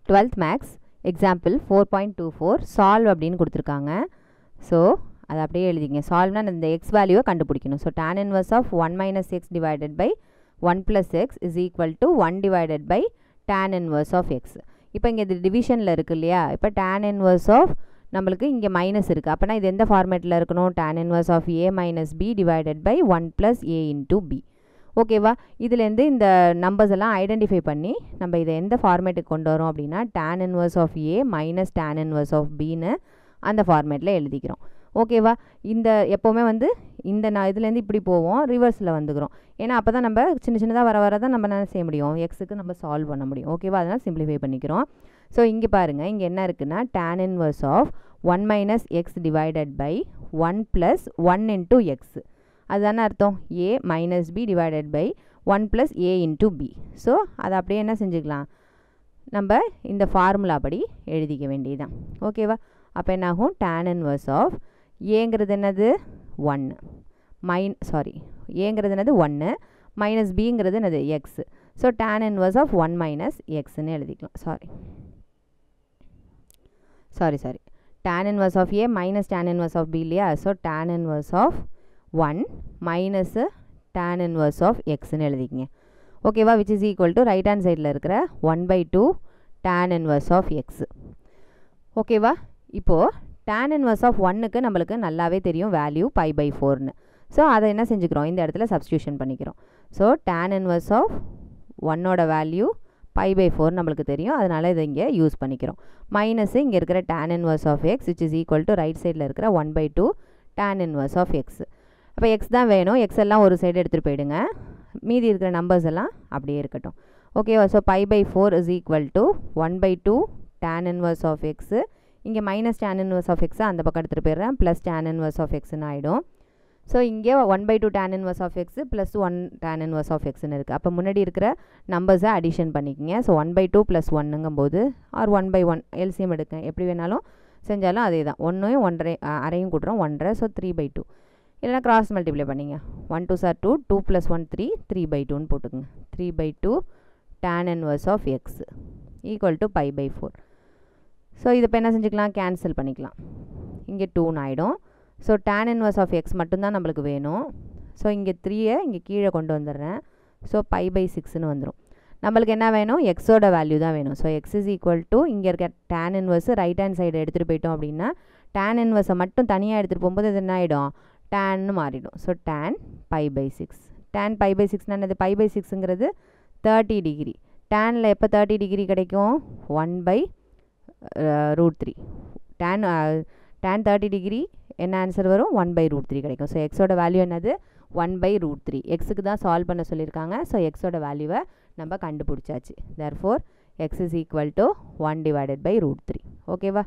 12th maths example 4.24 solve அப்படின்னு கொடுத்துருக்காங்க. So அதை அப்படியே எழுதிங்க. சால்வ்னா இந்த எக்ஸ் வேல்யூவை கண்டுபிடிக்கணும். So tan inverse of 1 minus x divided by 1 plus x is equal to 1 divided by tan inverse of x. இப்போ இங்கே இது டிவிஷனில் இருக்குது இல்லையா? இப்போ tan inverse ஆஃப் நம்மளுக்கு இங்கே மைனஸ் இருக்குது. அப்போனா இது எந்த ஃபார்மேட்டில் இருக்கணும்? tan inverse of a minus b divided by 1 plus a into b. ஓகேவா? இதுலேருந்து இந்த நம்பர்ஸ் எல்லாம் ஐடென்டிஃபை பண்ணி நம்ம இதை எந்த ஃபார்மேட்டுக்கு கொண்டு வரோம் அப்படின்னா tan inverse of a minus tan inverse of bன்னு அந்த ஃபார்மேட்டில் எழுதிக்கிறோம். ஓகேவா? இந்த எப்போவுமே இந்த இதுலேருந்து இப்படி போவோம், ரிவர்ஸில் வந்துக்கிறோம். ஏன்னா அப்போ தான் நம்ம சின்னதாக வர தான் நம்ம என்ன செய்ய முடியும், எக்ஸுக்கு நம்ம சால்வ் பண்ண முடியும். ஓகேவா? அதனால் சிம்பிளிஃபை பண்ணிக்கிறோம். ஸோ இங்கே பாருங்கள், இங்கே என்ன இருக்குன்னா tan inverse of 1 minus x divided by 1 plus 1 into x. அதுதானே அர்த்தம், a minus b divided by 1 plus a into b. So அதை அப்படியே என்ன செஞ்சுக்கலாம், நம்ம இந்த ஃபார்முலா படி எழுதிக்க வேண்டியதுதான். ஓகேவா? அப்போ என்னாகும், tan inverse ஆஃப் ஏங்கிறது என்னது 1 ஏங்கிறது என்னது 1 மைனஸ் பிங்கிறது என்னது x. So tan inverse of 1 minus எக்ஸ்ன்னு எழுதிக்கலாம். Sorry tan inverse of a minus tan inverse of b இல்லையா? So tan inverse of 1 minus tan inverse of எக்ஸ்ன்னு எழுதிக்கிங்க. ஓகேவா? Which is equal to right hand சைடில் இருக்கிற 1/2 tan inverse ஆஃப் எக்ஸ். ஓகேவா? இப்போது tan inverse ஆஃப் 1க்கு நம்மளுக்கு நல்லாவே தெரியும் வேல்யூ π/4ன்னு. ஸோ அதை என்ன செஞ்சுக்கிறோம், இந்த இடத்துல சப்ஸ்டியூஷன் பண்ணிக்கிறோம். ஸோ tan inverse ஆஃப் 1ஓட வேல்யூ π/4 நம்மளுக்கு தெரியும், அதனால் இதை இங்கே யூஸ் பண்ணிக்கிறோம். மைனஸ் இங்கே இருக்கிற tan inverse of x which is equal to right சைடில் இருக்கிற 1/2 tan inverse ஆஃப் எக்ஸ். அப்போ எக்ஸ் தான் வேணும், எக்ஸ் எல்லாம் ஒரு சைடு எடுத்துகிட்டு போயிடுங்க, மீதி இருக்கிற நம்பர்ஸ் எல்லாம் அப்படியே இருக்கட்டும். ஓகேவா? So π/4 is equal to 1/2 tan inverse of x. இங்கே மைனஸ் tan inverse ஆஃப் எக்ஸை அந்த பக்கம் எடுத்துகிட்டு போயிடுறேன், ப்ளஸ் tan inverse ஆஃப் எக்ஸ்ன்னு ஆகிடும். ஸோ இங்கே 1/2 tan inverse of x plus 1 tan inverse of எக்ஸ்ன்னு இருக்குது. அப்போ முன்னாடி இருக்கிற நம்பர்ஸை அடிஷன் பண்ணிக்கிங்க. ஸோ 1/2 ப்ளஸ் 1ங்கும்போது ஆர் 1/1 எல்சிஎம் எடுக்க எப்படி வேணாலும் செஞ்சாலும் அதே தான். 1ஐயும் 1.5 அரையும் கூட்டுறோம் 1.5. ஸோ 3/2 இல்லைனா கிராஸ் மல்டிப்ளை பண்ணிங்க. 1 2 சார் 2, 2 + 1 3, 3/2ன்னு போட்டுக்குங்க. 3/2 tan inverse of x equal to π/4. So இது இப்போ என்ன செஞ்சுக்கலாம், கேன்சல் பண்ணிக்கலாம். இங்கே 2ன்னு ஆகிடும். So tan inverse of x மட்டும்தான் நம்மளுக்கு வேணும். ஸோ இங்கே 3ஐ இங்கே கீழே கொண்டு வந்துடுறேன். ஸோ π/6ன்னு வந்துடும். நம்மளுக்கு என்ன வேணும், எக்ஸோட வேல்யூ தான் வேணும். So X is equal to இங்கே இருக்க tan inverse right hand side எடுத்துகிட்டு போயிட்டோம் அப்படின்னா tan inverse மட்டும் தனியாக எடுத்துகிட்டு போகும்போது இது என்ன ஆகிடும், tanன்னு மாறிடும். So tan π/6. tan π/6னா என்னது, π/6ங்கிறது 30 டிகிரி. டேனில் எப்போ 30 டிகிரி கிடைக்கும், 1/√3. tan 30 டிகிரி என்ன ஆன்சர் வரும், 1/√3 கிடைக்கும். ஸோ எக்ஸோட வேல்யூ என்னது, 1/√3. எக்ஸுக்கு தான் சால்வ் பண்ண சொல்லியிருக்காங்க. ஸோ எக்ஸோட வேல்யூவை நம்ம கண்டுபிடிச்சாச்சு. Therefore X is equal to 1/√3. ஓகேவா?